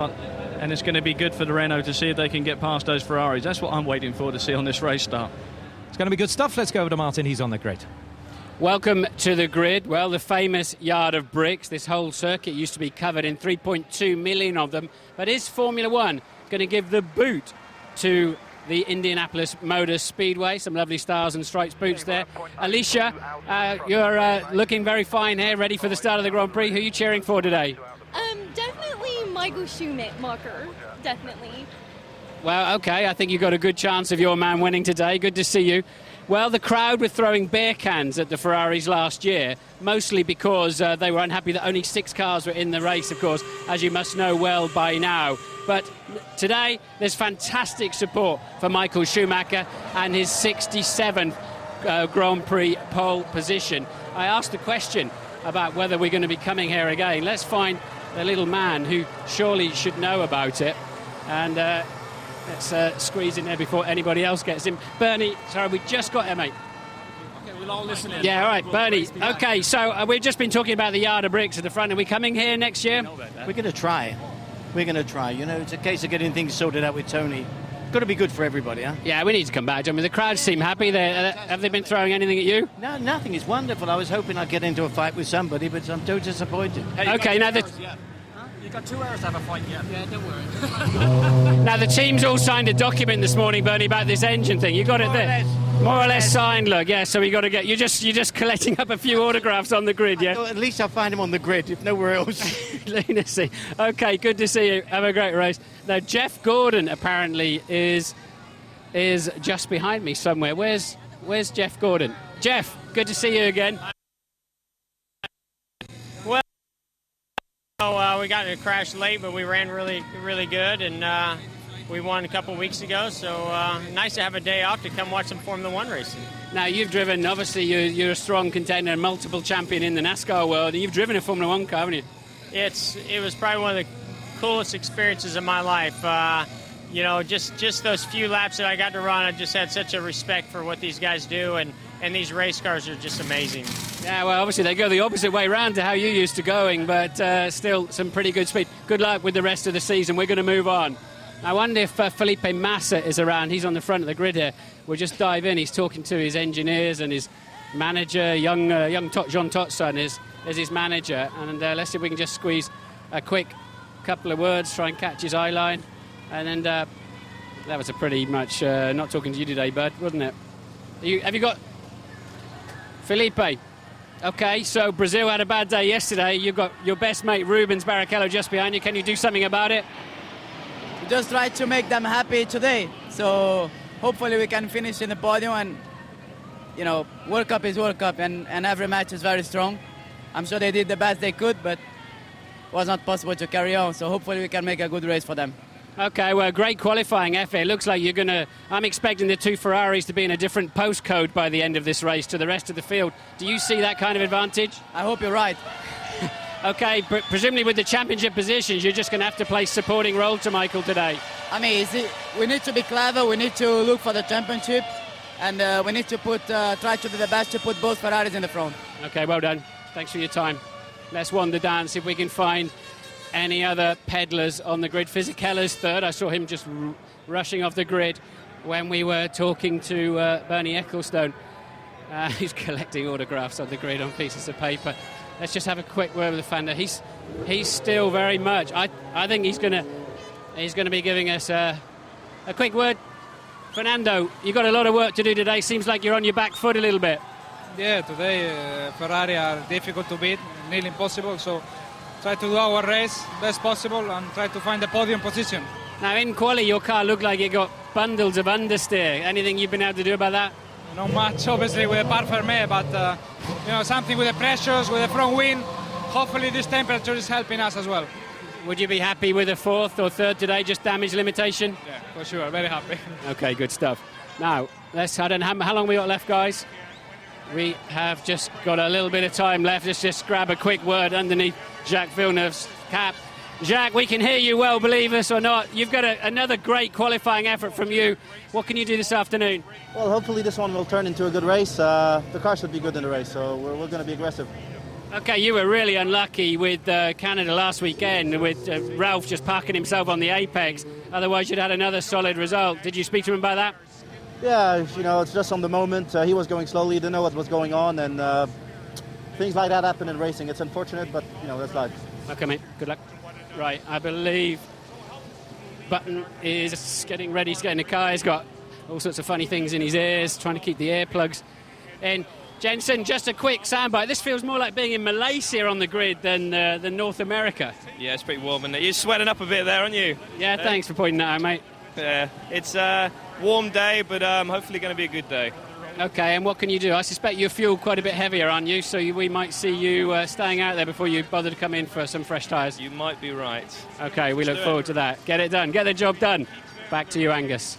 and it's going to be good for the Renault to see if they can get past those Ferraris. That's what I'm waiting for to see on this race start. It's going to be good stuff. Let's go over to Martin. He's on the grid. Welcome to the grid. Well, the famous yard of bricks. This whole circuit used to be covered in 3.2 million of them. But is Formula One going to give the boot to the Indianapolis Motor Speedway? Some lovely stars and stripes boots there. Alicia, you're looking very fine here, ready for the start of the Grand Prix. Who are you cheering for today? Definitely Michael Schumacher, definitely. Well, okay, I think you've got a good chance of your man winning today. Good to see you. Well, the crowd were throwing beer cans at the Ferraris last year, mostly because they were unhappy that only 6 cars were in the race, of course, as you must know well by now. But today, there's fantastic support for Michael Schumacher and his 67th Grand Prix pole position. I asked the question about whether we're going to be coming here again. Let's find the little man who surely should know about it. And let's squeeze in there before anybody else gets him. Bernie, sorry, we just got him, mate. Okay, we'll all listen in. Yeah, all right, Bernie. Okay, so we've just been talking about the yard of bricks at the front. Are we coming here next year? We're going to try. We're going to try. You know, it's a case of getting things sorted out with Tony. Got to be good for everybody, huh? Yeah, we need to come back. I mean, the crowd seem happy. Have they been throwing anything at you? No, nothing. It's wonderful. I was hoping I'd get into a fight with somebody, but I'm totally disappointed. Hey, okay, now You've got 2 hours to have a fight yet. Yeah, don't worry. Now the team's all signed a document this morning, Bernie, about this engine thing. You got it there, more or less signed. Look, yeah. So we got to get. You're just collecting up a few autographs on the grid, yeah. At least I'll find him on the grid, if nowhere else. Lunacy. Okay, good to see you. Have a great race. Now Jeff Gordon apparently is just behind me somewhere. Where's Jeff Gordon? Jeff, good to see you again. We got in a crash late, but we ran really good, and we won a couple weeks ago, so nice to have a day off to come watch some Formula One racing. Now, you've driven, obviously, you're a strong contender and multiple champion in the NASCAR world, and you've driven a Formula One car, haven't you? It was probably one of the coolest experiences of my life. You know, just those few laps that I got to run, I just had such a respect for what these guys do, and these race cars are just amazing. Yeah, well, obviously they go the opposite way round to how you used to going, but still some pretty good speed. Good luck with the rest of the season. We're going to move on. I wonder if Felipe Massa is around. He's on the front of the grid here. We'll just dive in. He's talking to his engineers and his manager, young Jean Totson is his manager. And let's see if we can just squeeze a quick couple of words, try and catch his eye line. And then that was a pretty much not talking to you today, bud, wasn't it? Have you got Felipe? Okay, so Brazil had a bad day yesterday. You've got your best mate Rubens Barrichello just behind you. Can you do something about it? We just try to make them happy today. So hopefully we can finish in the podium. And you know, World Cup is World Cup, and every match is very strong. I'm sure they did the best they could, but it was not possible to carry on. So hopefully we can make a good race for them. Okay, well, great qualifying effort. It looks like I'm expecting the 2 Ferraris to be in a different postcode by the end of this race to the rest of the field. Do you see that kind of advantage? I hope you're right. Okay, presumably with the championship positions, you're just going to have to play supporting role to Michael today. I mean, we need to be clever. We need to look for the championship, and we need to try to do the best to put both Ferraris in the front. Okay, well done. Thanks for your time. Let's wander down, see if we can find any other peddlers on the grid. Fisichella's third. I saw him just rushing off the grid when we were talking to Bernie Ecclestone. He's collecting autographs on the grid on pieces of paper. Let's just have a quick word with the Fender. He's still very much. I think he's gonna be giving us a quick word. Fernando, you've got a lot of work to do today. Seems like you're on your back foot a little bit. Yeah, today Ferrari are difficult to beat, nearly impossible. So try to do our race best possible and try to find the podium position. Now in quali, your car looked like it got bundles of understeer. Anything you've been able to do about that? Not much, obviously, with the parfait, but you know, something with the pressures, with the front wing. Hopefully this temperature is helping us as well. Would you be happy with a 4th or 3rd today, just damage limitation? Yeah, for sure, very happy. Okay, good stuff. Now, I don't know how long we got left, guys? We have just got a little bit of time left. Let's just grab a quick word underneath Jacques Villeneuve's cap. Jacques, we can hear you well, believe us or not. You've got another great qualifying effort from you. What can you do this afternoon? Well, hopefully this one will turn into a good race. The car should be good in the race, so we're going to be aggressive. Okay, you were really unlucky with Canada last weekend, with Ralph just parking himself on the apex. Otherwise, you'd had another solid result. Did you speak to him about that? Yeah, you know, it's just on the moment. He was going slowly, didn't know what was going on, and things like that happen in racing. It's unfortunate, but, you know, that's life. Okay, mate. Good luck. Right, I believe Button is getting ready to get in the car. He's got all sorts of funny things in his ears, trying to keep the earplugs in. Jensen, just a quick soundbite. This feels more like being in Malaysia on the grid than North America. Yeah, it's pretty warm, and you're sweating up a bit there, aren't you? Yeah, thanks for pointing that out, mate. Yeah, it's a warm day, but hopefully going to be a good day. Okay, and what can you do? I suspect you're fueled quite a bit heavier, aren't you? So we might see you staying out there before you bother to come in for some fresh tyres. You might be right. Okay, we look forward to that. Get it done. Get the job done. Back to you, Angus.